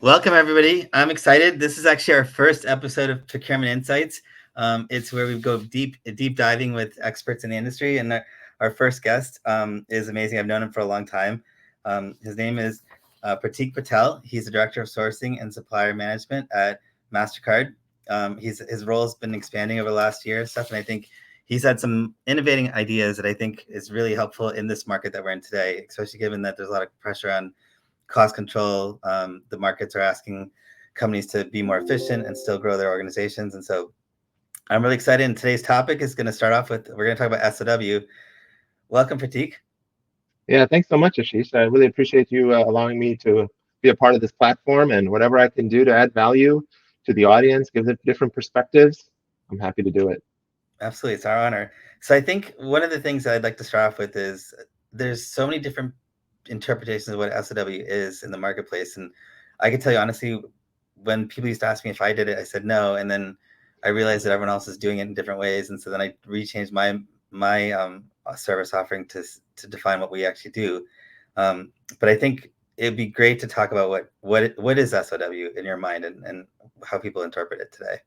Welcome, everybody. I'm excited. This is actually our first episode of Procurement Insights. It's where we go deep diving with experts in the industry. And our first guest is amazing. I've known him for a long time. His name is Pratik Patel. He's the Director of Sourcing and Supplier Management at MasterCard. His role has been expanding over the last year and stuff. And I think he's had some innovating ideas that I think is really helpful in this market that we're in today, especially given that there's a lot of pressure on cost control. The markets are asking companies to be more efficient and still grow their organizations. And so I'm really excited. And today's topic is going to start off with, we're going to talk about SOW. Welcome, Pratik. Yeah, thanks so much, Ashish. I really appreciate you allowing me to be a part of this platform, and whatever I can do to add value to the audience, give them different perspectives, I'm happy to do it. Absolutely. It's our honor. So I think one of the things that I'd like to start off with is there's so many different interpretations of what SOW is in the marketplace. And I can tell you honestly, when people used to ask me if I did it, I said no. And then I realized that everyone else is doing it in different ways. And so then I rechanged my service offering to define what we actually do. But I think it'd be great to talk about what is SOW in your mind and how people interpret it today.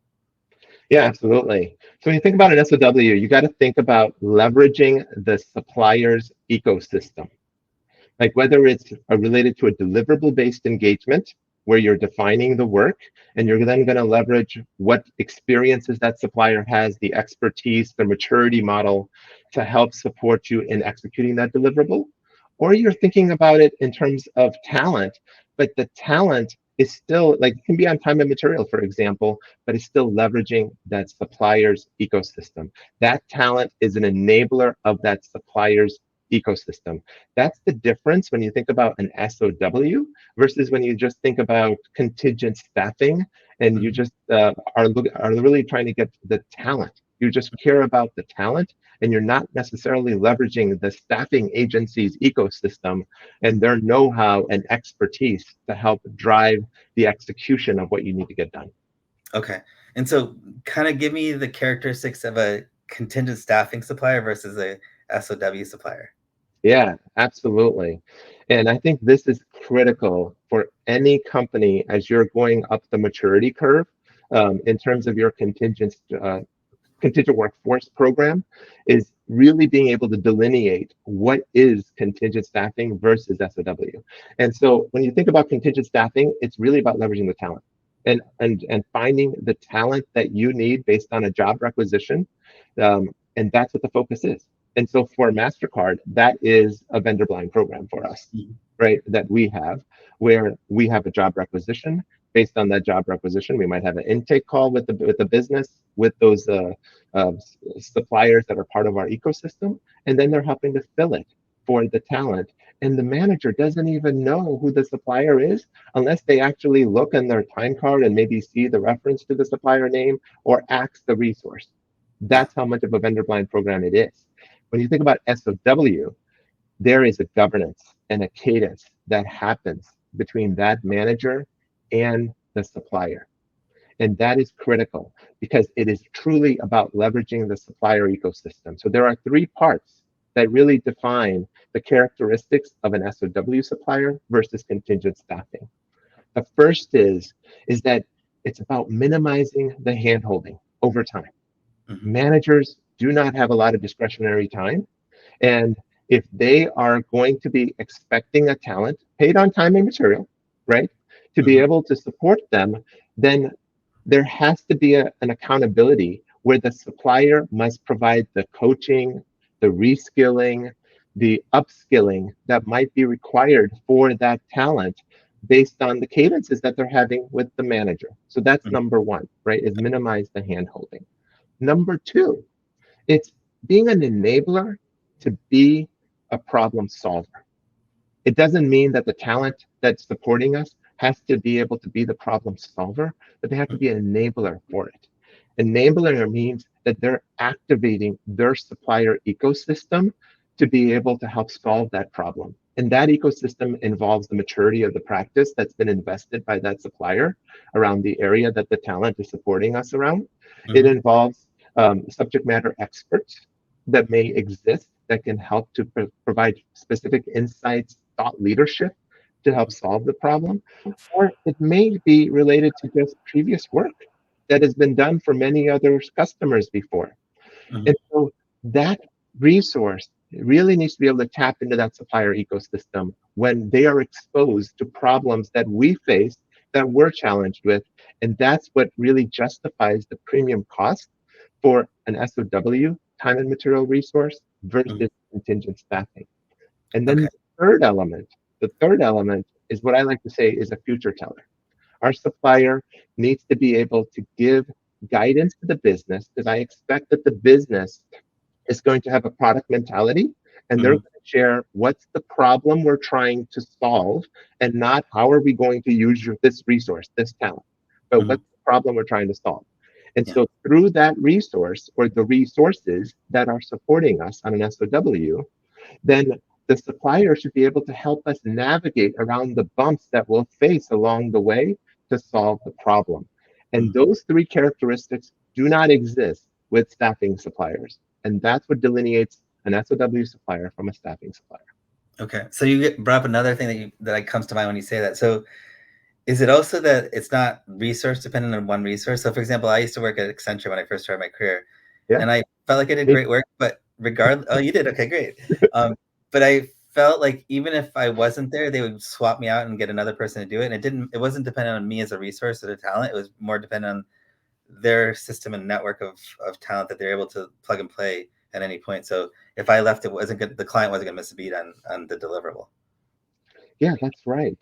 Yeah, absolutely. So when you think about an SOW, you got to think about leveraging the supplier's ecosystem. Like whether it's related to a deliverable-based engagement where you're defining the work and you're then going to leverage what experiences that supplier has, the expertise, the maturity model to help support you in executing that deliverable. Or you're thinking about it in terms of talent, but the talent is still like it can be on time and material, for example, but it's still leveraging that supplier's ecosystem. That talent is an enabler of that supplier's ecosystem. That's the difference when you think about an SOW versus when you just think about contingent staffing and you just are really trying to get the talent. You just care about the talent and you're not necessarily leveraging the staffing agency's ecosystem and their know-how and expertise to help drive the execution of what you need to get done. Okay. And so kind of give me the characteristics of a contingent staffing supplier versus a SOW supplier. Yeah, absolutely. And I think this is critical for any company as you're going up the maturity curve in terms of your contingent workforce program is really being able to delineate what is contingent staffing versus SOW. And so when you think about contingent staffing, it's really about leveraging the talent and finding the talent that you need based on a job requisition. And that's what the focus is. And so for MasterCard, that is a vendor blind program for us, right? That we have where we have a job requisition. Based on that job requisition, we might have an intake call with the business, with those suppliers that are part of our ecosystem, and then they're helping to fill it for the talent. And the manager doesn't even know who the supplier is unless they actually look in their time card and maybe see the reference to the supplier name or ask the resource. That's how much of a vendor blind program it is. When you think about SOW, there is a governance and a cadence that happens between that manager and the supplier. And that is critical because it is truly about leveraging the supplier ecosystem. So there are three parts that really define the characteristics of an SOW supplier versus contingent staffing. The first is that it's about minimizing the handholding over time. Managers do not have a lot of discretionary time. And if they are going to be expecting a talent paid on time and material, right, to be able to support them, then there has to be an accountability where the supplier must provide the coaching, the reskilling, the upskilling that might be required for that talent based on the cadences that they're having with the manager. So that's number one, right, is minimize the handholding. Number two, it's being an enabler to be a problem solver. It doesn't mean that the talent that's supporting us has to be able to be the problem solver, but they have to be an enabler for it. Enabler means that they're activating their supplier ecosystem to be able to help solve that problem. And that ecosystem involves the maturity of the practice that's been invested by that supplier around the area that the talent is supporting us around. It involves subject matter experts that may exist that can help to provide specific insights, thought leadership to help solve the problem, or it may be related to just previous work that has been done for many other customers before. And Mhm. so that resource really needs to be able to tap into that supplier ecosystem when they are exposed to problems that we face that we're challenged with. And that's what really justifies the premium cost for an SOW, time and material resource, Mhm. versus contingent staffing. And then Okay. the third element is what I like to say is a future teller. Our supplier needs to be able to give guidance to the business, because I expect that the business is going to have a product mentality, and they're Mhm. going to share what's the problem we're trying to solve, and not how are we going to use this resource, this talent, but Mhm. what's the problem we're trying to solve. And Yeah. so through that resource, or the resources that are supporting us on an SOW, then the supplier should be able to help us navigate around the bumps that we'll face along the way to solve the problem. And Mhm. those three characteristics do not exist with staffing suppliers. And that's what delineates an SOW supplier from a staffing supplier. Okay. So you brought up another thing that comes to mind when you say that. So is it also that it's not resource dependent on one resource? So, for example, I used to work at Accenture when I first started my career, Yeah. and I felt like I did Me. great work. But regardless, oh, you did okay, great. But I felt like even if I wasn't there, they would swap me out and get another person to do it. And it wasn't dependent on me as a resource or the talent. It was more dependent on their system and network of talent that they're able to plug and play at any point. So if I left, it wasn't good. The client wasn't going to miss a beat on the deliverable. Yeah, that's right.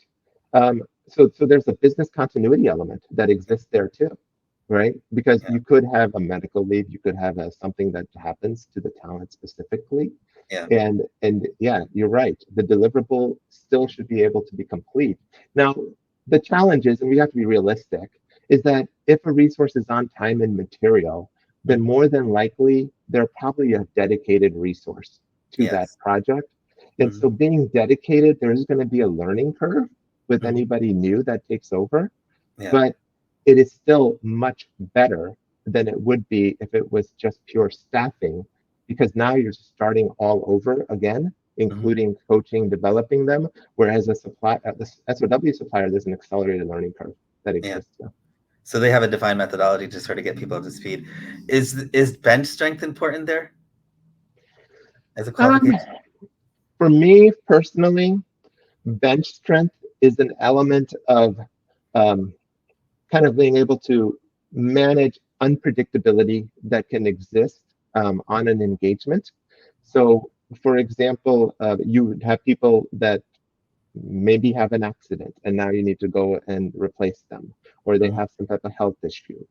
So there's a business continuity element that exists there too, right? Because Yeah, you could have a medical leave, you could have something that happens to the talent specifically, yeah, and yeah, you're right. The deliverable still should be able to be complete. Now, the challenge is, and we have to be realistic, is that if a resource is on time and material, then mhm, more than likely they're probably a dedicated resource to that yes, project. And mhm, so being dedicated, there's going to be a learning curve with mhm, anybody new that takes over, yeah, but it is still much better than it would be if it was just pure staffing, because now you're starting all over again, mhm, including coaching, developing them. Whereas the SOW supplier, there's an accelerated learning curve that yeah. exists now. So they have a defined methodology to sort of get people up to speed. Is bench strength important there as a Um, qualification? for me personally, bench strength is an element of um, kind of being able to manage unpredictability that can exist on an engagement. So, for example, you would have people that maybe have an accident and now you need to go and replace them, or they Mhm, have some type of health issue,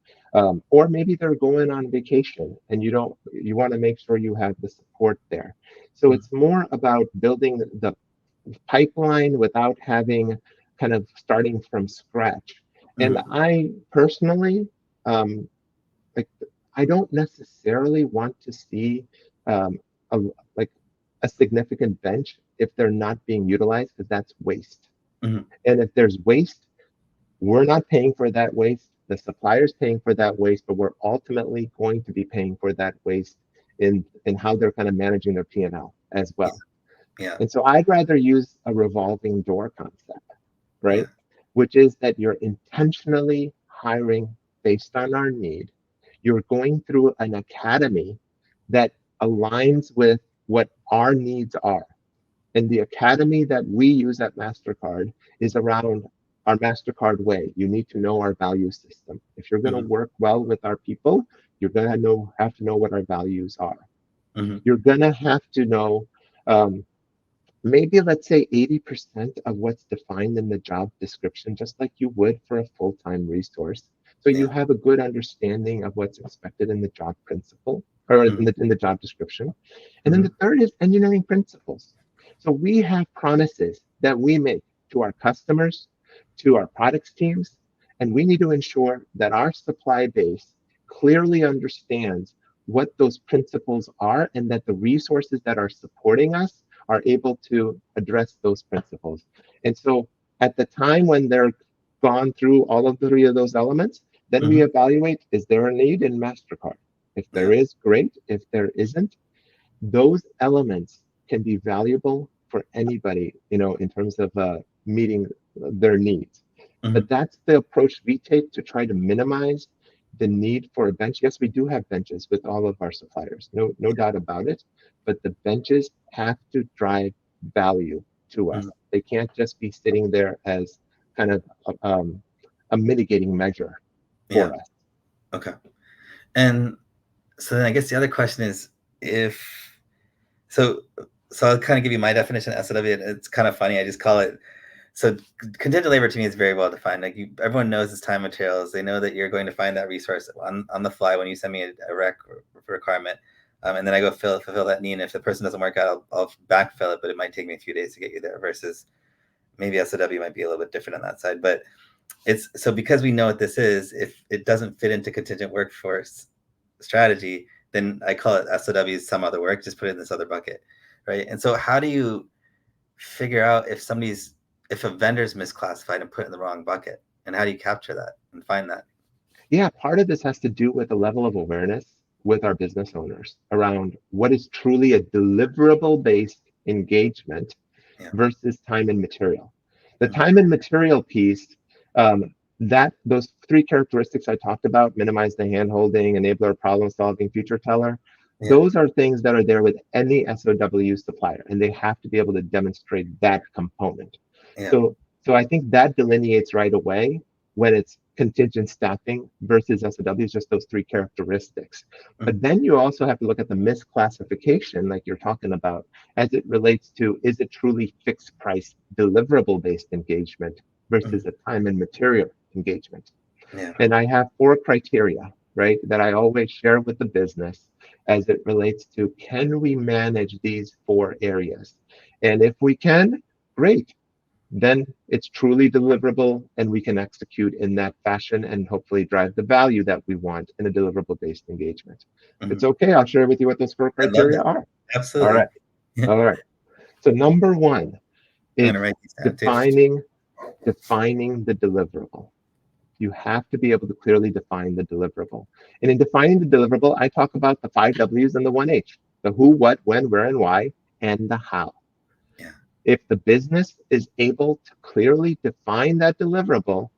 or maybe they're going on vacation and you want to make sure you have the support there. So mhm, it's more about building the pipeline without having kind of starting from scratch. And mhm, I personally, um, like, I don't necessarily want to see um, a, like a significant bench if they're not being utilized, because that's waste. mhm, And if there's waste, we're not paying for that waste. The supplier's paying for that waste, but we're ultimately going to be paying for that waste in how they're kind of managing their P&L as yeah, well. yeah, And so I'd rather use a revolving door concept, yeah, right? Which is that you're intentionally hiring based on our need. You're going through an academy that aligns with what our needs are. And the academy that we use at MasterCard is around our MasterCard way. You need to know our value system. If you're going to mhm, work well with our people, you're going to have to know what our values are. mhm, You're going to have to know um, maybe, let's say, 80% of what's defined in the job description, just like you would for a full-time resource. So you yeah, have a good understanding of what's expected in the job principle, or mhm, in the job description. And then mhm, the third is engineering principles. So we have promises that we make to our customers, to our products teams, and we need to ensure that our supply base clearly understands what those principles are, and that the resources that are supporting us are able to address those principles. And so at the time when they're gone through all of the three of those elements, then we mhm, evaluate, is there a need in MasterCard? If yeah, there is, great. If there isn't, those elements can be valuable for anybody, in terms of meeting their needs. Hmm. But that's the approach we take to try to minimize the need for a bench. Yes, we do have benches with all of our suppliers, no doubt about it. But the benches have to drive value to us. Hmm. They can't just be sitting there as kind of a mitigating measure Yeah. for us. Okay. And so then I guess the other question is if so so I'll kind of give you my definition of SOW. It's kind of funny. I just call it so contingent labor to me is very well defined. Like everyone knows it's time materials. They know that you're going to find that resource on the fly when you send me a rec requirement. And then I go fulfill that need. And if the person doesn't work out, I'll backfill it, but it might take me a few days to get you there versus maybe SOW might be a little bit different on that side. But it's so because we know what this is, if it doesn't fit into contingent workforce strategy, then I call it SOW some other work, just put it in this other bucket. Right. And so how do you figure out if a vendor's misclassified and put in the wrong bucket? And how do you capture that and find that? Yeah, part of this has to do with the level of awareness with our business owners around what is truly a deliverable based engagement Yeah. versus time and material. The Mm-hmm. time and material piece, that those three characteristics I talked about, minimize the handholding, enabler, problem solving, future teller, Yeah. those are things that are there with any SOW supplier, and they have to be able to demonstrate that component. Yeah. So I think that delineates right away when it's contingent staffing versus SOWs, just those three characteristics. Mm-hmm. But then you also have to look at the misclassification, like you're talking about, as it relates to is it truly fixed price deliverable based engagement Mm-hmm. versus a time and material engagement. Yeah. And I have four criteria, right, that I always share with the business as it relates to can we manage these four areas? And if we can, great. Then it's truly deliverable and we can execute in that fashion and hopefully drive the value that we want in a deliverable based engagement. If Mm-hmm. it's okay, I'll share with you what those four I love criteria that. are. All Absolutely. right. All right. So number one, I'm gonna it's write these down too. defining the deliverable. You have to be able to clearly define the deliverable. And in defining the deliverable, I talk about the five W's and the one H, the who, what, when, where, and why, and the how. Yeah. If the business is able to clearly define that deliverable,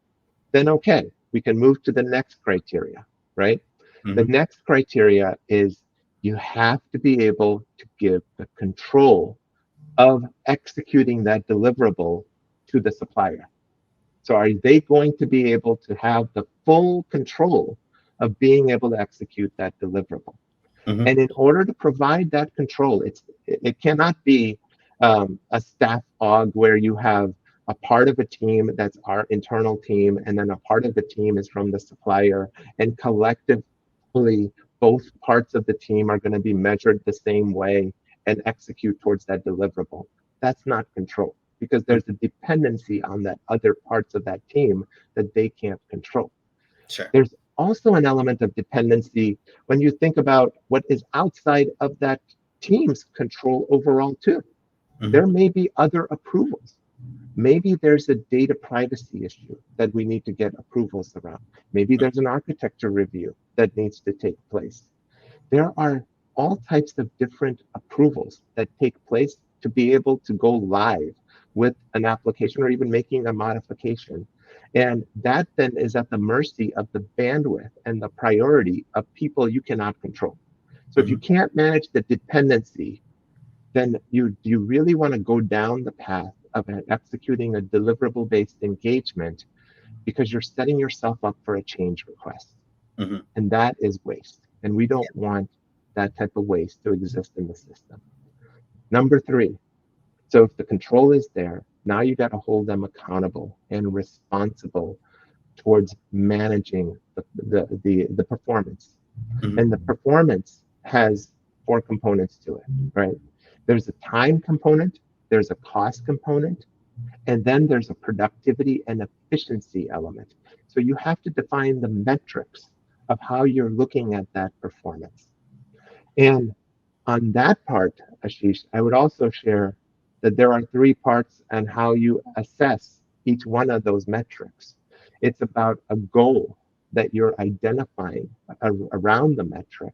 then okay, we can move to the next criteria, right? The Mm-hmm. next criteria is you have to be able to give the control of executing that deliverable to the supplier. So are they going to be able to have the full control of being able to execute that deliverable? Mm-hmm. And in order to provide that control, it cannot be a staff aug where you have a part of a team that's our internal team, and then a part of the team is from the supplier, and collectively both parts of the team are going to be measured the same way and execute towards that deliverable. That's not control because Mm-hmm. there's a dependency on that other parts of that team that they can't control. Sure. There's also an element of dependency when you think about what is outside of that team's control overall, too. Mm-hmm. There may be other approvals. Maybe there's a data privacy issue that we need to get approvals around. Maybe there's an architecture review that needs to take place. There are all types of different approvals that take place to be able to go live with an application or even making a modification. And that then is at the mercy of the bandwidth and the priority of people you cannot control. So if Mm-hmm. you can't manage the dependency, then you really want to go down the path of executing a deliverable based engagement because you're setting yourself up for a change request. Mm-hmm. And that is waste. And we don't want that type of waste to exist in the system. Number three, so if the control is there, now you got to hold them accountable and responsible towards managing the performance. Mm-hmm. And the performance has four components to it, right? There's a time component, there's a cost component, and then there's a productivity and efficiency element. So you have to define the metrics of how you're looking at that performance. And on that part, Ashish, I would also share that there are three parts on how you assess each one of those metrics. It's about a goal that you're identifying around the metric.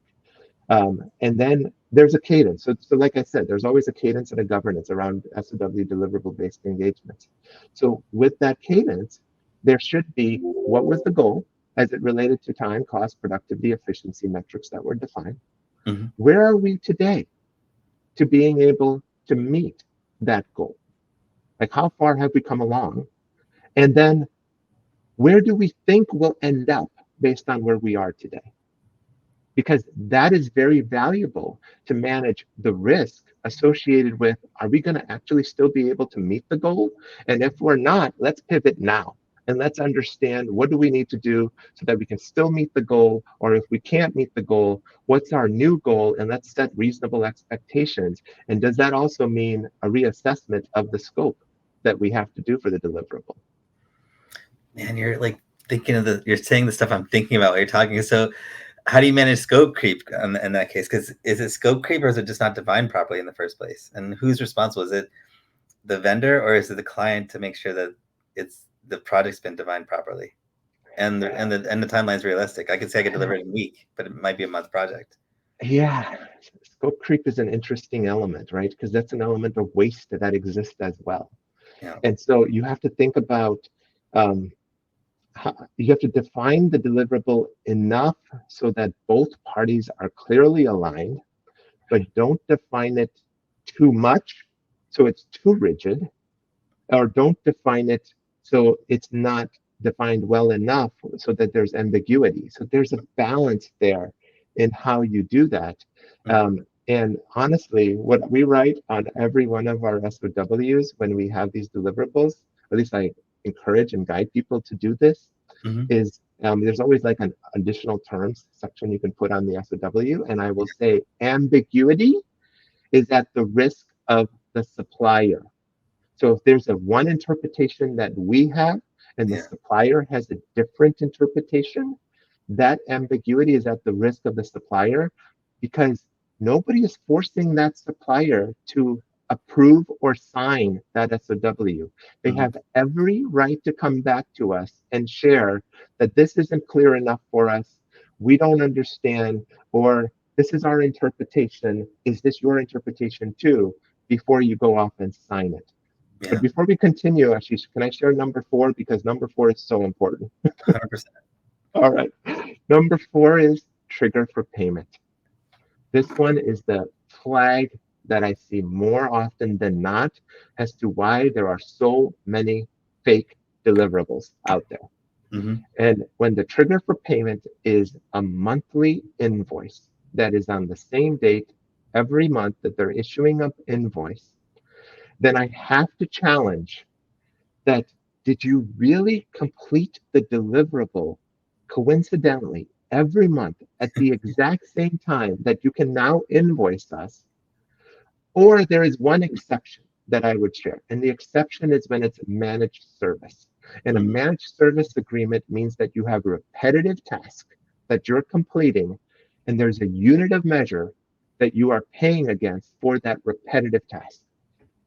And then there's a cadence. So like I said, there's always a cadence and a governance around SOW deliverable-based engagements. So with that cadence, there should be what was the goal as it related to time, cost, productivity, efficiency metrics that were defined. Hmm. Where are we today to being able to meet that goal? Like how far have we come along? And then where do we think we'll end up based on where we are today? Because that is very valuable to manage the risk associated with, are we going to actually still be able to meet the goal? And if we're not, let's pivot now and let's understand what do we need to do so that we can still meet the goal, or if we can't meet the goal, what's our new goal, and let's set reasonable expectations. And does that also mean a reassessment of the scope that we have to do for the deliverable? Man, you're like thinking of you're saying the stuff I'm thinking about while you're talking. So how do you manage scope creep in that case? Because is it scope creep or is it just not defined properly in the first place? And who's responsible? Is it the vendor or is it the client to make sure that it's the project's been defined properly and the timeline's realistic? I could say I could deliver it in a week, but it might be a month project. Yeah, scope creep is an interesting element, right? Because that's an element of waste that exists as well. Yeah. And so you have to think about, um, you have to define the deliverable enough so that both parties are clearly aligned, but don't define it too much so it's too rigid, or don't define it so it's not defined well enough so that there's ambiguity. So there's a balance there in how you do that. Mm-hmm. And honestly, what we write on every one of our SOWs when we have these deliverables, at least I encourage and guide people to do this, Mm-hmm. is there's always like an additional terms section you can put on the SOW. And I will say ambiguity is at the risk of the supplier. So if there's a one interpretation that we have and the Yeah. supplier has a different interpretation, that ambiguity is at the risk of the supplier because nobody is forcing that supplier to approve or sign that SOW. They Mm-hmm. have every right to come back to us and share that this isn't clear enough for us. We don't understand, or this is our interpretation. Is this your interpretation too? Before you go off and sign it. But Yeah. before we continue, Ashish, can I share number four? Because number four is so important. 100%. All right. Number four is trigger for payment. This one is the flag that I see more often than not as to why there are so many fake deliverables out there. Mm-hmm. And when the trigger for payment is a monthly invoice that is on the same date every month that they're issuing an invoice, then I have to challenge that, did you really complete the deliverable coincidentally every month at the exact same time that you can now invoice us? Or there is one exception that I would share, and the exception is when it's a managed service. And a Mm-hmm. managed service agreement means that you have a repetitive task that you're completing, and there's a unit of measure that you are paying against for that repetitive task.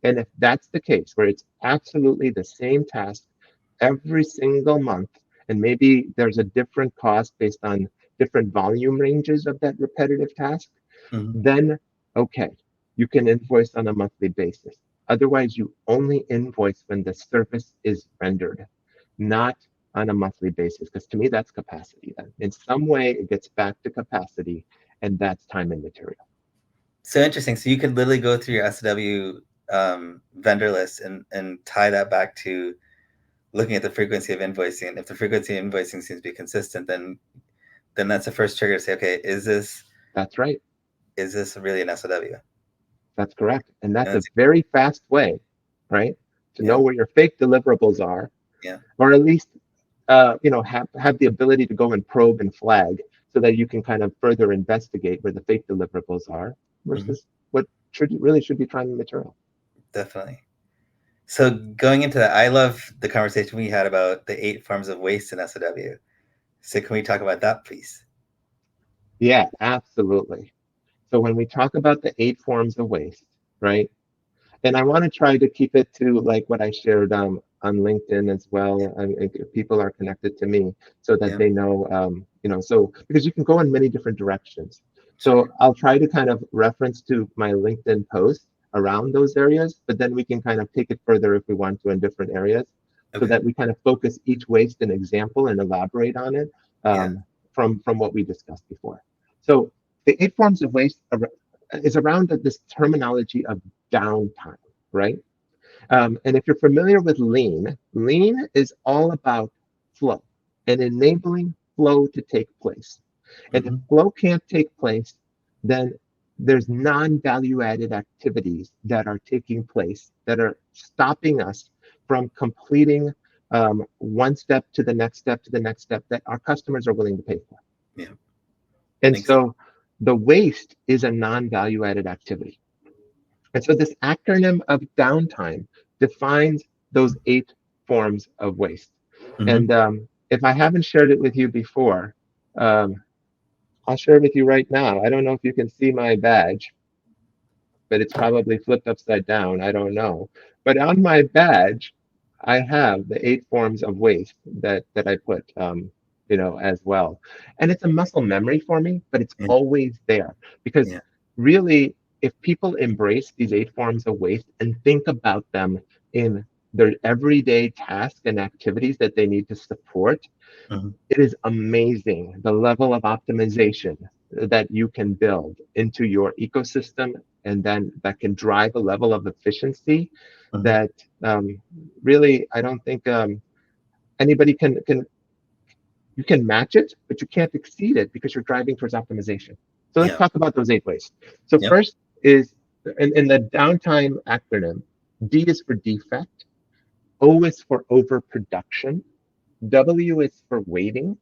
And if that's the case, where it's absolutely the same task every single month, and maybe there's a different cost based on different volume ranges of that repetitive task, Mm-hmm. then okay, you can invoice on a monthly basis. Otherwise, you only invoice when the service is rendered, not on a monthly basis. Because to me, that's capacity. Then, in some way, it gets back to capacity, and that's time and material. So interesting. So you could literally go through your SW vendor list and tie that back to looking at the frequency of invoicing. And if the frequency of invoicing seems to be consistent, then that's the first trigger to say, okay, That's right. is this really an SOW? That's correct. And that's And a that's very fast way, right, to yeah, know where your fake deliverables are, yeah. or at least have the ability to go and probe and flag so that you can kind of further investigate where the fake deliverables are Hmm. versus what should be time and material. Definitely. So going into that, I love the conversation we had about the 8 forms of waste in SOW. So can we talk about that, please? Yeah, absolutely. So when we talk about the 8 forms of waste, right? And I want to try to keep it to like what I shared on LinkedIn as well. If people are connected to me so that Yeah. they know, so because you can go in many different directions. Sure. So I'll try to kind of reference to my LinkedIn post around those areas, but then we can kind of take it further if we want to in different areas so Okay. that we kind of focus each waste an example and elaborate on it Yeah. from what we discussed before. So the 8 forms of waste is around this terminology of downtime, right? And if you're familiar with lean, lean is all about flow and enabling flow to take place. And if Hmm. flow can't take place, then there's non-value added activities that are taking place that are stopping us from completing one step to the next step to the next step that our customers are willing to pay for. Yeah. And Makes sense. so the waste is a non-value added activity. And so this acronym of downtime defines those 8 forms of waste. Hmm. And if I haven't shared it with you before, um, I'll share it with you right now. I don't know if you can see my badge, but it's probably flipped upside down. I don't know. But on my badge, I have the 8 forms of waste that I put, as well. And it's a muscle memory for me, but it's Yeah. always there because Yeah. really, if people embrace these 8 forms of waste and think about them in their everyday tasks and activities that they need to support, Hmm. it is amazing the level of optimization that you can build into your ecosystem, and then that can drive a level of efficiency Hmm. that really I don't think anybody can you can match it, but you can't exceed it because you're driving towards optimization. So let's Yeah. talk about those 8 ways. So Yep. first is in the downtime acronym, D is for defect, O is for overproduction, W is for waiting,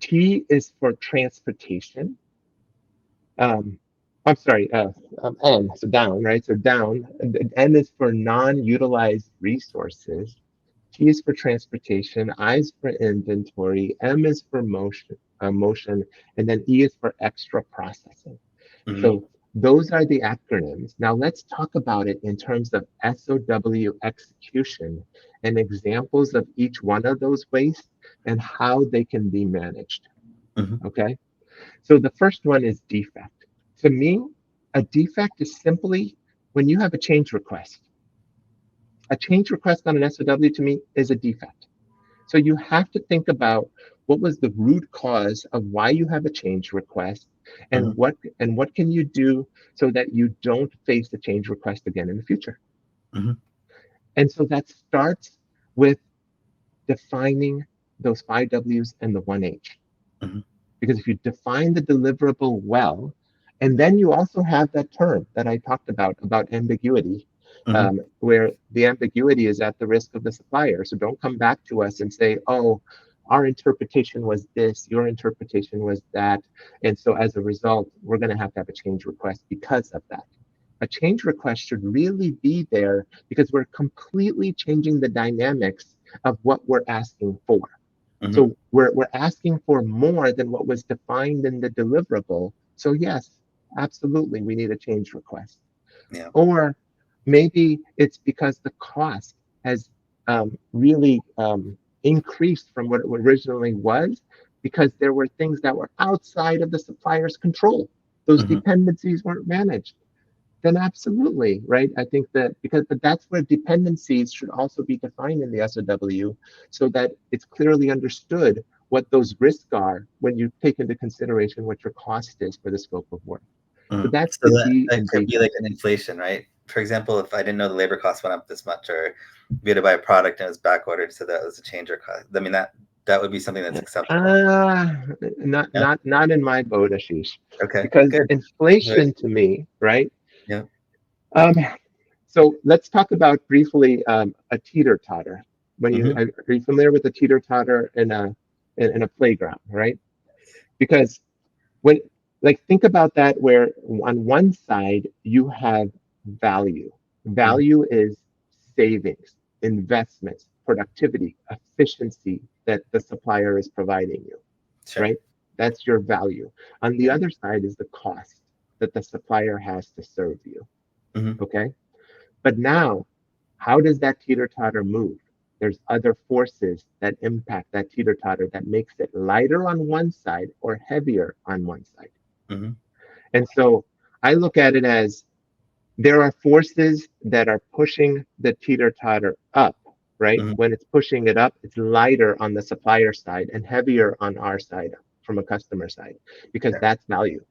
T is for transportation. Um, I'm sorry, N, so down, right? So down. N is for non-utilized resources. T is for transportation. I is for inventory. M is for motion, and then E is for extra processing. Hmm. So those are the acronyms. Now let's talk about it in terms of SOW execution and examples of each one of those wastes and how they can be managed. Hmm. Okay. So the first one is defect. To me, a defect is simply when you have a change request. A change request on an SOW to me is a defect. So you have to think about what was the root cause of why you have a change request Hmm. and what can you do so that you don't face the change request again in the future. Hmm. And so that starts with defining those 5 Ws and the 1H. Hmm. Because if you define the deliverable well, and then you also have that term that I talked about ambiguity, Hmm. where the ambiguity is at the risk of the supplier. So don't come back to us and say, oh, our interpretation was this, your interpretation was that. And so as a result, we're going to have a change request because of that. A change request should really be there because we're completely changing the dynamics of what we're asking for. Hmm. So we're asking for more than what was defined in the deliverable. So yes, absolutely, we need a change request. Yeah. Or maybe it's because the cost has really increased from what it originally was because there were things that were outside of the supplier's control. Those Hmm. dependencies weren't managed. Then absolutely, right? I think that but that's where dependencies should also be defined in the SOW so that it's clearly understood what those risks are when you take into consideration what your cost is for the scope of work. So Mm. that's So the that, D that and could be like defect. an inflation, right? For example, if I didn't know the labor cost went up this much, or we had to buy a product and it was back ordered, so that was a change request. I mean, that would be something that's acceptable. Uh, Yeah. not in my boat, Ashish, Okay. because Good. Good. inflation to me, right? Yeah. Um, so let's talk about briefly a teeter totter. Hmm. Are you familiar with a teeter totter in a playground, right? Because when like think about that where on one side you have value. Hmm. Value is savings, investments, productivity, efficiency that the supplier is providing you, Sure. right? That's your value. On the Yeah. other side is the cost that the supplier has to serve you. Hmm. Okay. But now, how does that teeter totter move? There's other forces that impact that teeter totter that makes it lighter on one side or heavier on one side. Hmm. And so I look at it as there are forces that are pushing the teeter totter up, right? Hmm. When it's pushing it up, it's lighter on the supplier side and heavier on our side from a customer side because Sure. that's value.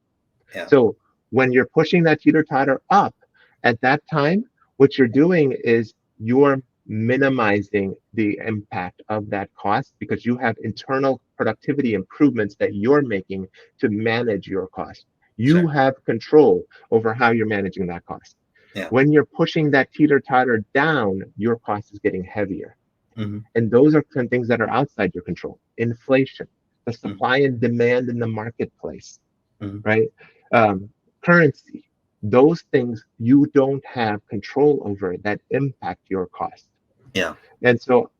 Yeah. So when you're pushing that teeter totter up at that time, what you're doing is you're minimizing the impact of that cost because you have internal productivity improvements that you're making to manage your cost. You Sure. have control over how you're managing that cost. Yeah. When you're pushing that teeter totter down, your cost is getting heavier. Hmm. And those are some things that are outside your control. Inflation, the Hmm. supply and demand in the marketplace, Hmm. right? Um, Currency, those things you don't have control over that impact your cost. Yeah. And so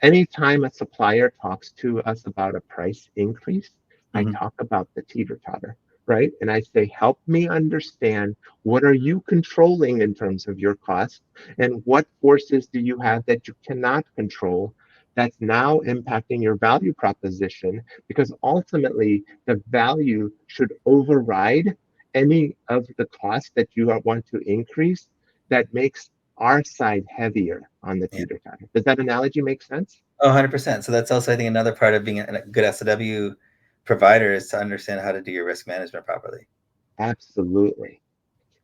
anytime a supplier talks to us about a price increase, I Hmm. talk about the teeter totter, right? And I say, help me understand what are you controlling in terms of your cost and what forces do you have that you cannot control that's now impacting your value proposition because ultimately the value should override any of the cost that you want to increase that makes our side heavier on the Yeah. teeter totter. Does that analogy make sense? Oh, 100%. So that's also, I think, another part of being a good SOW provider is to understand how to do your risk management properly. Absolutely.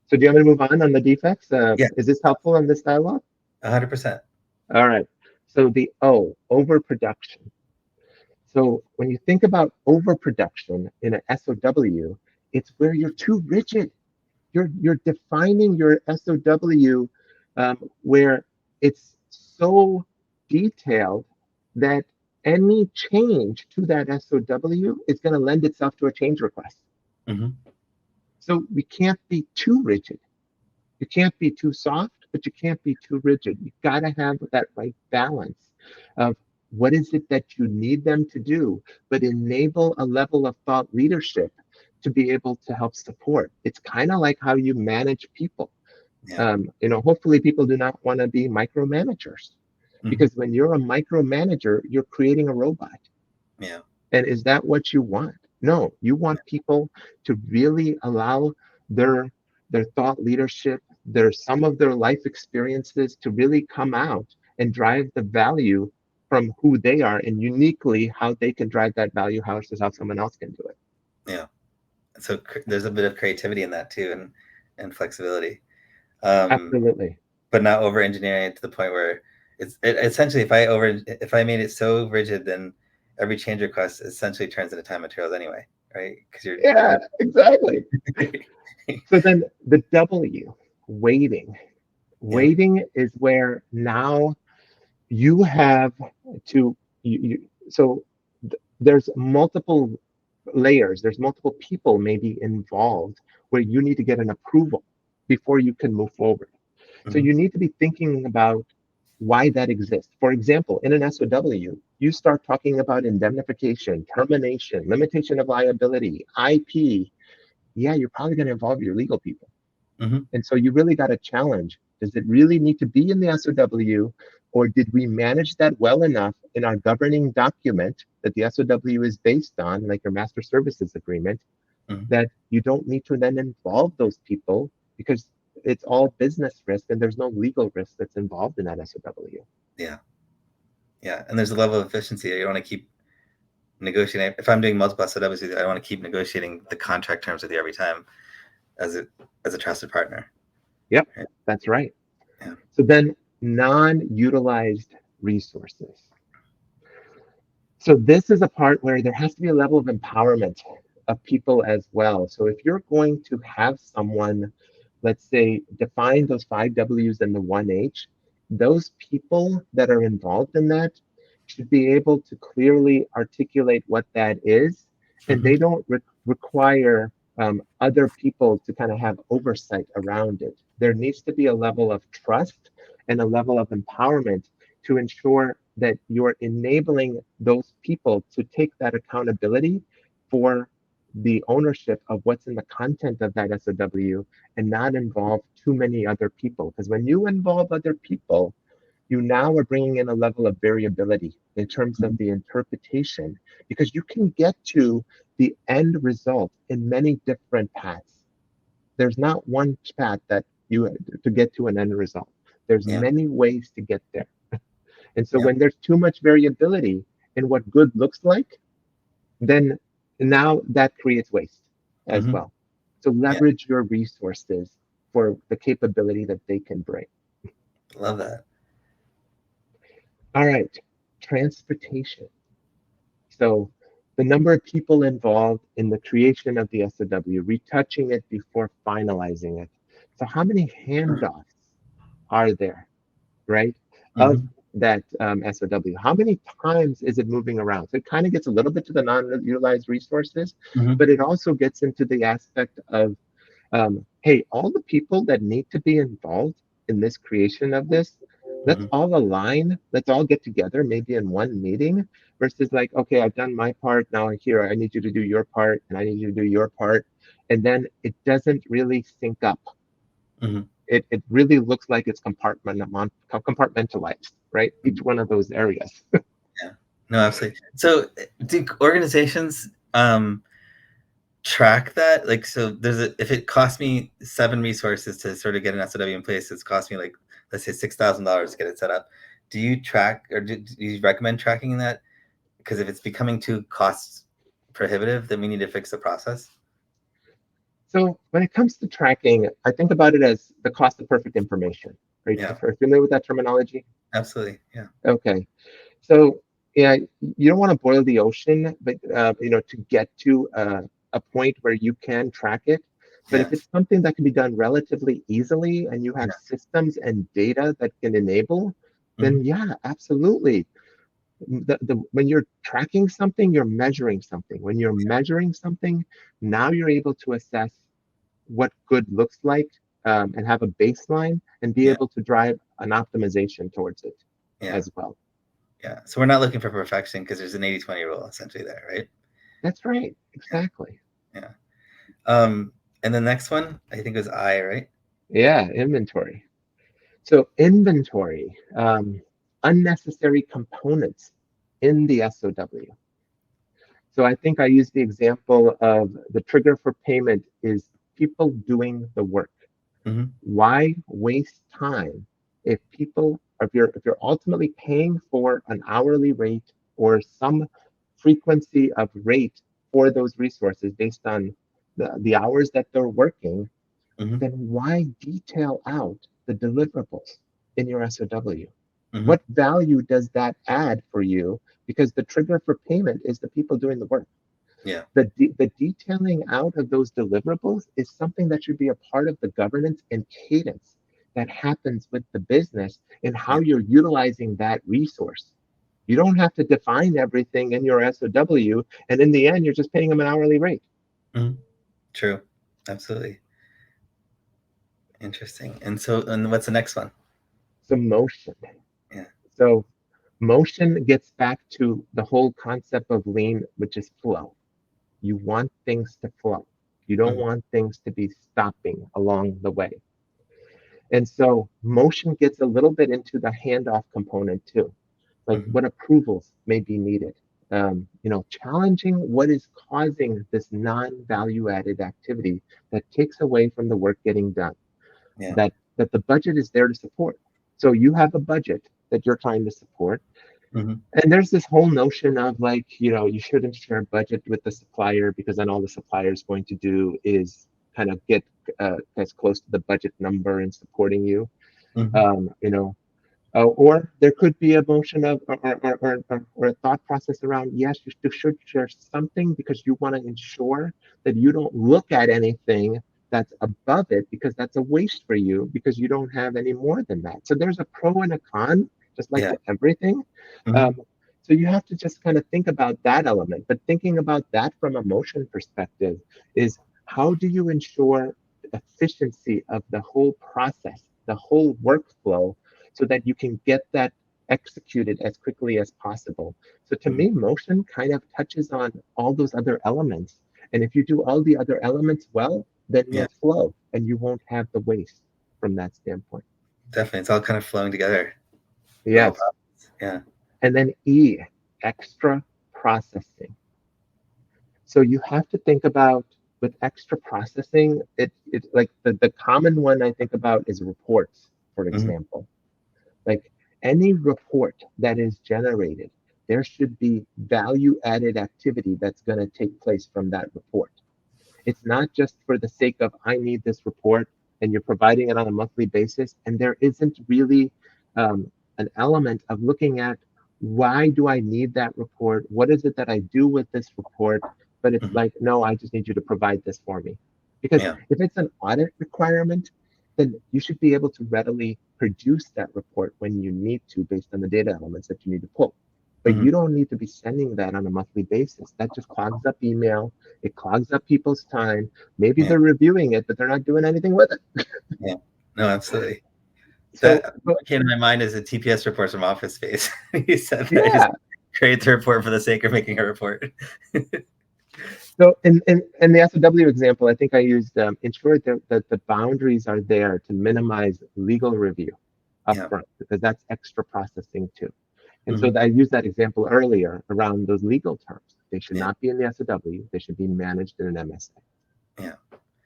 So do you want me to move on the defects? Yeah. Is this helpful in this dialogue? 100%. All right. So the O, overproduction. So when you think about overproduction in an SOW, it's where you're too rigid. You're defining your SOW where it's so detailed that any change to that SOW is going to lend itself to a change request. Hmm. So we can't be too rigid. You can't be too soft, but you can't be too rigid. You've got to have that right balance of what is it that you need them to do, but enable a level of thought leadership to be able to help support. It's kind of like how you manage people. Yeah. Hopefully people do not want to be micromanagers Hmm. because when you're a micromanager, you're creating a robot. Yeah. And is that what you want? No, you want people to really allow their their thought leadership, their some of their life experiences to really come out and drive the value from who they are and uniquely how they can drive that value versus how someone else can do it. Yeah. So there's a bit of creativity in that too, and flexibility. Um, Absolutely. but not over engineering it to the point where essentially if I made it so rigid, then every change request essentially turns into time materials anyway, right? Because you're Yeah, exactly. literally So then the W, waiting. yeah. Waiting is where now you have to so there's multiple layers, there's multiple people maybe involved where you need to get an approval before you can move forward. So Hmm. you need to be thinking about why that exists. For example, in an SOW, you start talking about indemnification, termination, limitation of liability, IP. Yeah, you're probably going to involve your legal people. Hmm. And so you really got to challenge, does it really need to be in the SOW, or did we manage that well enough in our governing document that the SOW is based on, like your master services agreement, Hmm. that you don't need to then involve those people because it's all business risk and there's no legal risk that's involved in that SOW. Yeah. Yeah. And there's a level of efficiency. You don't want to keep negotiating. If I'm doing multiple SOWs, I don't want to keep negotiating the contract terms with you every time as a as a trusted partner. Yep, Right? that's right. Yeah. So then non-utilized resources. So this is a part where there has to be a level of empowerment of people as well. So if you're going to have someone, let's say, define those five W's and the one H, those people that are involved in that should be able to clearly articulate what that is, and Hmm. they don't require other people to kind of have oversight around it. There needs to be a level of trust and a level of empowerment to ensure that you're enabling those people to take that accountability for the ownership of what's in the content of that SOW and not involve too many other people. Because when you involve other people, you now are bringing in a level of variability in terms of the interpretation because you can get to the end result in many different paths. there's not one path that you to get to an end result. There's Yeah. many ways to get there. And so Yeah. when there's too much variability in what good looks like, then now that creates waste as Hmm. well. So Yeah. leverage your resources for the capability that they can bring. Love that. All right, transportation. So the number of people involved in the creation of the SOW, retouching it before finalizing it. So how many handoffs are there, right, of Hmm. that SOW? How many times is it moving around? So it kind of gets a little bit to the non-utilized resources, Hmm. but it also gets into the aspect of hey, all the people that need to be involved in this creation of this, let's Hmm. all align, let's all get together maybe in one meeting versus like, okay, I've done my part, now here, I need you to do your part, and I need you to do your part. And then it doesn't really sync up. Hmm. It really looks like it's compartmentalized, right? Each one of those areas. Yeah. No, absolutely. So do organizations track that? Like, so if it costs me 7 resources to sort of get an SOW in place, it's cost me like, let's say $6,000 to get it set up. Do you track, or do you recommend tracking that? Because if it's becoming too cost prohibitive, then we need to fix the process. So when it comes to tracking, I think about it as the cost of perfect information. Are Yeah, you familiar with that terminology? absolutely. Yeah. Okay. So yeah, you don't want to boil the ocean, but to get to a point where you can track it. But if Yeah. it's something that can be done relatively easily and you have Yeah. systems and data that can enable, Hmm. then yeah, absolutely. When you're tracking something, you're measuring something. When you're measuring something, now you're able to assess what good looks like and have a baseline and be Yeah. able to drive an optimization towards it Yeah. as well. Yeah. So we're not looking for perfection because there's an 80/20 rule essentially there, right? That's right. Yeah. Exactly. Yeah. Um, and the next one, I think was I, right? Yeah, inventory. So inventory, unnecessary components in the SOW. So I think I used the example of the trigger for payment is people doing the work. Hmm. Why waste time if you're ultimately paying for an hourly rate or some frequency of rate for those resources based on the hours that they're working, Hmm. then why detail out the deliverables in your SOW? Hmm. What value does that add for you? Because the trigger for payment is the people doing the work. Yeah. The detailing out of those deliverables is something that should be a part of the governance and cadence that happens with the business and Yeah. how you're utilizing that resource. You don't have to define everything in your SOW, and in the end, you're just paying them an hourly rate. Hmm. True. Absolutely. Interesting. And what's the next one? So motion. Yeah. So motion gets back to the whole concept of lean, which is flow. You want things to flow. You don't Hmm. want things to be stopping along the way. And so motion gets a little bit into the handoff component too, like Hmm. what approvals may be needed. Challenging what is causing this non-value added activity that takes away from the work getting done, Yeah. that the budget is there to support. So you have a budget that you're trying to support. Hmm. And there's this whole notion of like, you shouldn't share budget with the supplier because then all the supplier is going to do is kind of get as close to the budget number and supporting you. Hmm. Um, you know, or there could be a motion of or a thought process around yes, you should share something because you want to ensure that you don't look at anything that's above it because that's a waste for you because you don't have any more than that. So there's a pro and a con, just like Yeah. with everything. Hmm. Um, so you have to just kind of think about that element. But thinking about that from a motion perspective is how do you ensure efficiency of the whole process, the whole workflow, so that you can get that executed as quickly as possible. So to Hmm. me, motion kind of touches on all those other elements. And if you do all the other elements well, then Yeah. you'll flow and you won't have the waste from that standpoint. Definitely. It's all kind of flowing together. The whole Yes. process. Yeah. And then E, extra processing. So you have to think about with extra processing, it like the common one I think about is reports, for Hmm. example. Like any report that is generated, there should be value added activity that's going to take place from that report. It's not just for the sake of, I need this report, and you're providing it on a monthly basis. And there isn't really an element of looking at, why do I need that report? What is it that I do with this report? But it's Hmm. like, no, I just need you to provide this for me. Because Yeah. if it's an audit requirement, then you should be able to readily produce that report when you need to, based on the data elements that you need to pull. But Hmm. you don't need to be sending that on a monthly basis. That just clogs up email, it clogs up people's time. Maybe Yeah. they're reviewing it, but they're not doing anything with it. Yeah. No, absolutely. So, That but what came to my mind is the TPS reports from Office Space. You said that it just yeah. creates a report for the sake of making a report. So in the SOW example, I think I used ensure that the boundaries are there to minimize legal review Yeah. upfront, because that's extra processing too. And so Hmm. I used that example earlier around those legal terms. They should Yeah. not be in the SOW. They should be managed in an MSA. Yeah.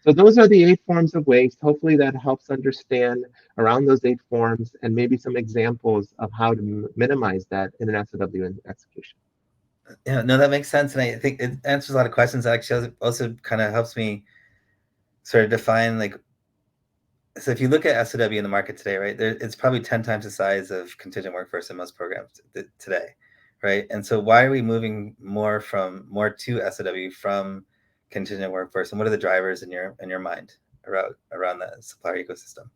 So those are the 8 forms of waste. Hopefully that helps understand around those 8 forms, and maybe some examples of how to minimize that in an SOW execution. Yeah. No, that makes sense. And I think it answers a lot of questions. Actually, also kind of helps me sort of define, like, so if you look at SOW in the market today, right, it's probably 10 times the size of contingent workforce in most programs today, right? And so why are we moving more to SOW from contingent workforce? And what are the drivers in your mind around the supplier ecosystem?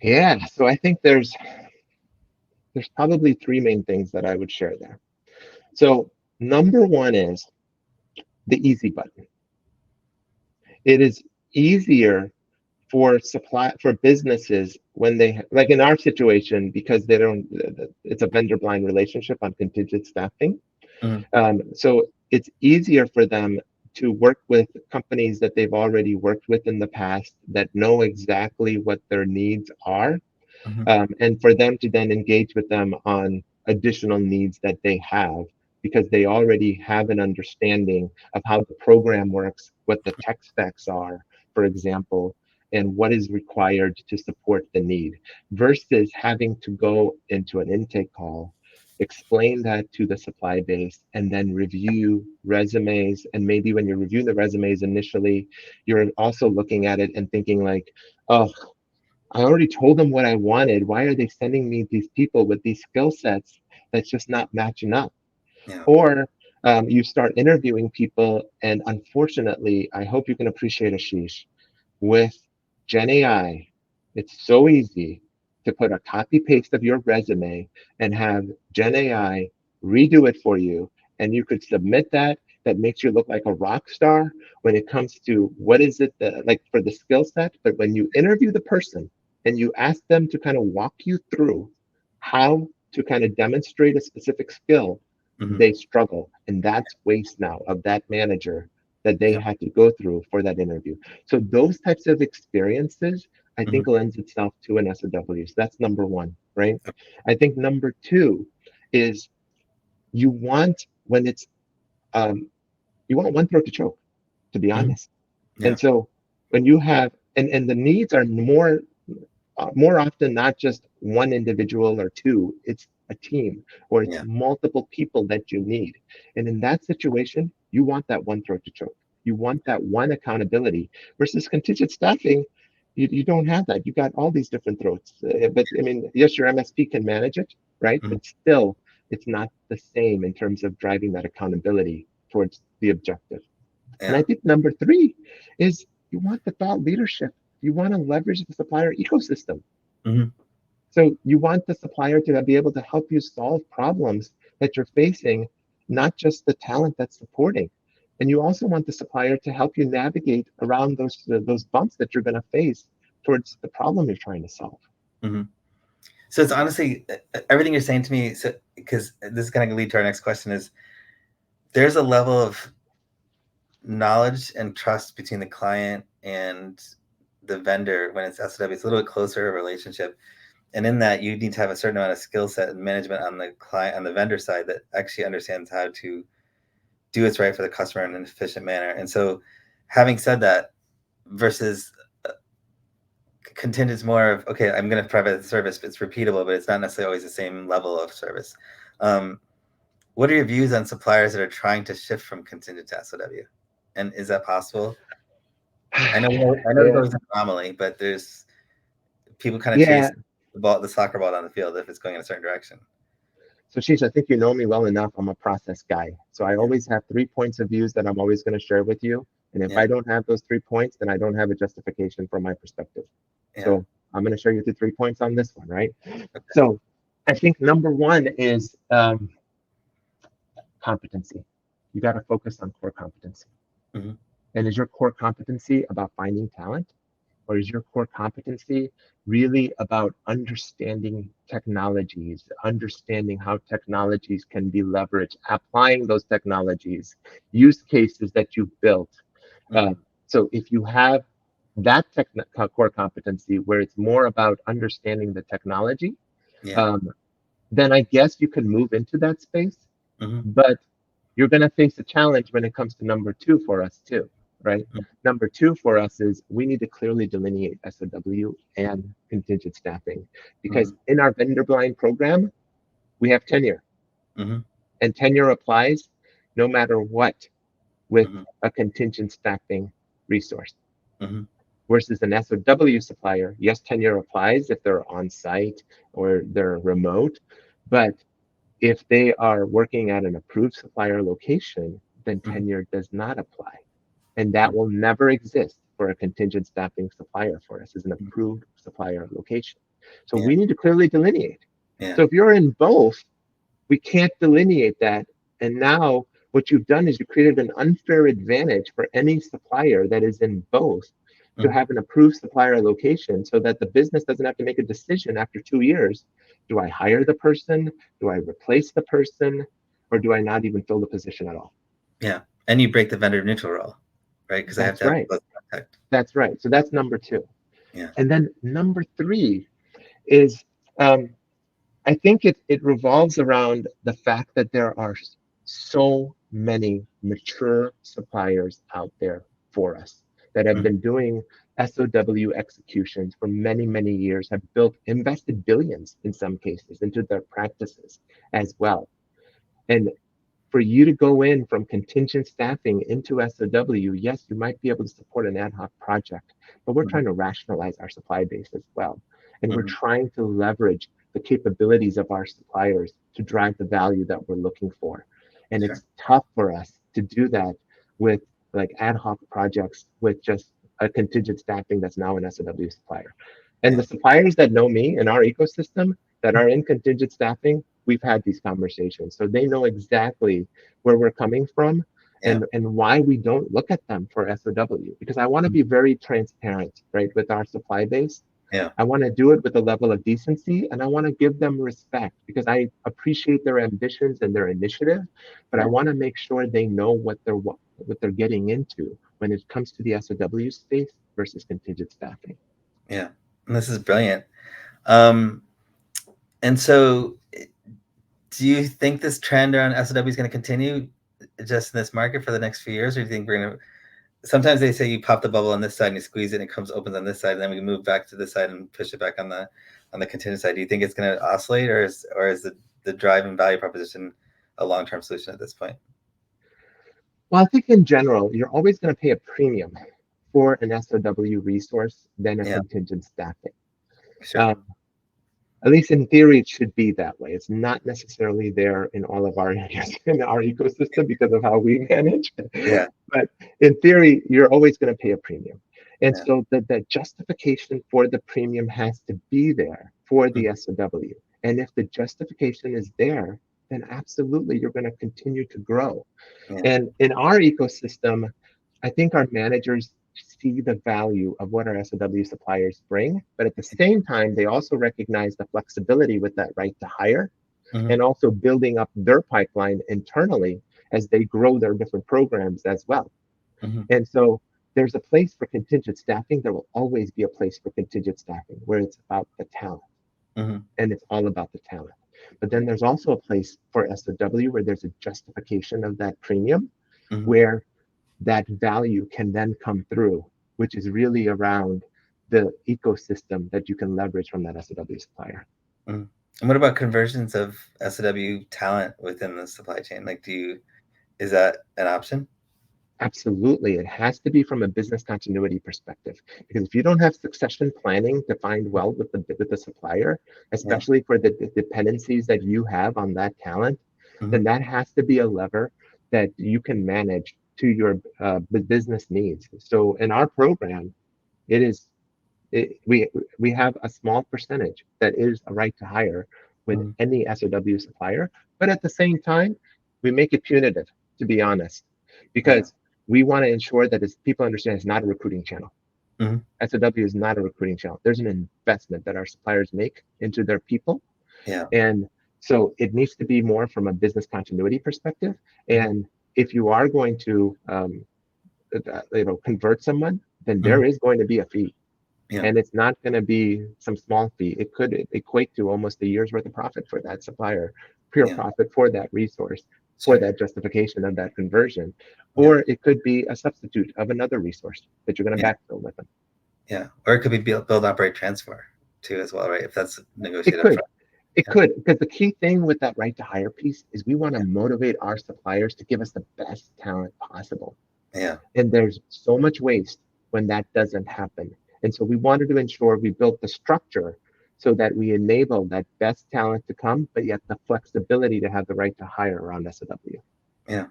Yeah, so I think there's probably 3 main things that I would share there. So number one is the easy button. It is easier for businesses when like in our situation, because they don't, it's a vendor blind relationship on contingent staffing. Hmm. So it's easier for them to work with companies that they've already worked with in the past, that know exactly what their needs are, Hmm. and for them to then engage with them on additional needs that they have, because they already have an understanding of how the program works, what the tech stacks are, for example, and what is required to support the need, versus having to go into an intake call, explain that to the supply base, and then review resumes. And maybe when you're reviewing the resumes initially, you're also looking at it and thinking like, oh, I already told them what I wanted. Why are they sending me these people with these skill sets that's just not matching up? Yeah. Or you start interviewing people, and unfortunately, I hope you can appreciate, Ashish, with Gen AI, it's so easy to put a copy paste of your resume and have Gen AI redo it for you. And you could submit that. That makes you look like a rock star when it comes to what is it that, like, for the skill set. But when you interview the person and you ask them to kind of walk you through how to kind of demonstrate a specific skill, Hmm. they struggle. And that's waste now of that manager that they Yeah. had to go through for that interview. So those types of experiences, I Hmm. think, lends itself to an SOW. So that's number one, right? I think number two is, you want when it's you want one throat to choke, to be Hmm. honest. Yeah. And so when you have, and the needs are more often not just one individual or two, it's a team, or it's Yeah. multiple people that you need. And in that situation, you want that one throat to choke. You want that one accountability, versus contingent staffing. You don't have that. You got all these different throats. But I mean, yes, your MSP can manage it, right? Hmm. But still, it's not the same in terms of driving that accountability towards the objective. And I Yeah. think number three is, you want the thought leadership. You want to leverage the supplier ecosystem. Hmm. So you want the supplier to be able to help you solve problems that you're facing, not just the talent that's supporting. And you also want the supplier to help you navigate around those bumps that you're going to face towards the problem you're trying to solve. Hmm. So it's honestly everything you're saying to me. So because this is going to lead to our next question is, there's a level of knowledge and trust between the client and the vendor when it's SOW. It's a little bit closer of a relationship, and in that you need to have a certain amount of skill set and management on the client, on the vendor side, that actually understands how to do what's right for the customer in an efficient manner. And so having said that, versus contingent's more of, okay, I'm going to provide the service, but it's repeatable, but it's not necessarily always the same level of service. Um, what are your views on suppliers that are trying to shift from contingent to SOW? And is that possible? I know Yeah, there's an anomaly, but there's people kind of yeah. chase the ball, the soccer ball down the field if it's going in a certain direction. So, Sheesh, I think you know me well enough. I'm a process guy. So I Yeah, always have 3 points of views that I'm always going to share with you. And if yeah, I don't have those 3 points, then I don't have a justification from my perspective. yeah. So I'm going to show you the 3 points on this one, right? So I think number one is competency. You got to focus on core competency. Mm-hmm, And is your core competency about finding talent? Or is your core competency really about understanding technologies, understanding how technologies can be leveraged, applying those technologies, use cases that you've built? mm-hmm. So if you have that core competency where it's more about understanding the technology, Yeah. um, then I guess you can move into that space. Mm-hmm, But you're going to face a challenge when it comes to number two for us too, right? Number two for us is we need to clearly delineate SOW and contingent staffing, mm-hmm, because in our vendor blind program, we have tenure, mm-hmm, and tenure applies no matter what with mm-hmm, a contingent staffing resource. mm-hmm, Versus an SOW supplier, yes, tenure applies if they're on site or they're remote, but if they are working at an approved supplier location, then mm-hmm, tenure does not apply. And that will never exist for a contingent staffing supplier for us as an mm-hmm. approved supplier location. So Yeah, we need to clearly delineate. yeah, So if you're in both, we can't delineate that. And now what you've done is you created an unfair advantage for any supplier that is in both to mm-hmm, have an approved supplier location so that the business doesn't have to make a decision after 2 years. Do I hire the person? Do I replace the person? Or do I not even fill the position at all? yeah. And you break the vendor neutral role, right? Because I have That's to have right. close contact. That's right. So that's number two. Yeah. And then number three is um, I think it revolves around the fact that there are so many mature suppliers out there for us that have Mm-hmm, been doing SOW executions for many, many years, have built, invested billions in some cases into their practices as well. And for you to go in from contingent staffing into SOW, yes, you might be able to support an ad hoc project, but we're mm-hmm, trying to rationalize our supply base as well. And we're mm-hmm. trying to leverage the capabilities of our suppliers to drive the value that we're looking for. And Sure. it's tough for us to do that with like ad hoc projects with just a contingent staffing that's now an SOW supplier. And Yeah. the suppliers that know me in our ecosystem that are in contingent staffing, we've had these conversations. So they know exactly where we're coming from Yeah. and why we don't look at them for SOW. Because I want to be very transparent, right, with our supply base. Yeah. I want to do it with a level of decency and I want to give them respect because I appreciate their ambitions and their initiative, but I Right. want to make sure they know what they're getting into when it comes to the SOW space versus contingent staffing. Yeah. And this is brilliant. Um, and so do you think this trend around SOW is going to continue just in this market for the next few years? Or do you think we're going to, sometimes they say you pop the bubble on this side and you squeeze it and it comes opens on this side, and then we move back to this side and push it back on the contingent side. Do you think it's going to oscillate, or is the drive and value proposition a long-term solution at this point? Well, I think in general, you're always going to pay a premium for an SOW resource than a Yeah, contingent staffing. sure. Um, at least in theory, it should be that way. It's not necessarily there in all of our areas in our ecosystem because of how we manage. Yeah, But in theory, you're always going to pay a premium. And yeah. so the justification for the premium has to be there for Mm, the SOW. And if the justification is there, then absolutely you're going to continue to grow. yeah. And in our ecosystem, I think our managers see the value of what our SOW suppliers bring, but at the same time, they also recognize the flexibility with that right to hire Mm-hmm, and also building up their pipeline internally as they grow their different programs as well. mm-hmm, And so there's a place for contingent staffing. There will always be a place for contingent staffing where it's about the talent mm-hmm, and it's all about the talent. But then there's also a place for SOW where there's a justification of that premium mm-hmm. where that value can then come through, which is really around the ecosystem that you can leverage from that SOW supplier. Mm. And what about conversions of SOW talent within the supply chain? Like, is that an option? Absolutely. It has to be from a business continuity perspective. Because if you don't have succession planning defined well with the supplier, Yeah. especially for the dependencies that you have on that talent, Hmm. then that has to be a lever that you can manage to your business needs. So in our program, it is it, we have a small percentage that is a right to hire with Hmm. any SOW supplier, but at the same time, we make it punitive, to be honest, Yeah. because we want to ensure that as people understand it's not a recruiting channel. Hmm. SOW is not a recruiting channel. There's an investment that our suppliers make into their people. Yeah. And so it needs to be more from a business continuity perspective. Hmm. And if you are going to convert someone, then Hmm. there is going to be a fee, Yeah. and it's not going to be some small fee. It could equate to almost a year's worth of profit for that supplier, pure Yeah. profit for that resource, for Sure. that justification of that conversion. Yeah. Or it could be a substitute of another resource that you're going to Yeah. backfill with them. Yeah. Or it could be build, operate, transfer too as well, right? If that's It negotiated up could. front. It Yeah. could, because the key thing with that right to hire piece is we want to Yeah. motivate our suppliers to give us the best talent possible. Yeah. And there's so much waste when that doesn't happen. And so we wanted to ensure we built the structure so that we enable that best talent to come, but yet the flexibility to have the right to hire around SOW. Yeah.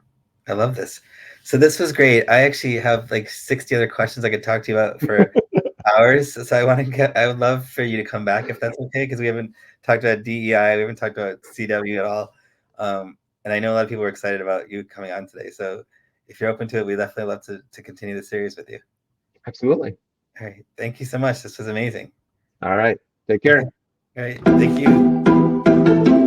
I love this. So this was great. I actually have like 60 other questions I could talk to you about for hours. So I would love for you to come back if that's okay, because we haven't talked about DEI, we haven't talked about CW at all. And I know a lot of people are excited about you coming on today. So if you're open to it, we'd definitely love to continue the series with you. Absolutely. All right. Thank you so much. This was amazing. All right. Take Okay. care. All right. Thank you.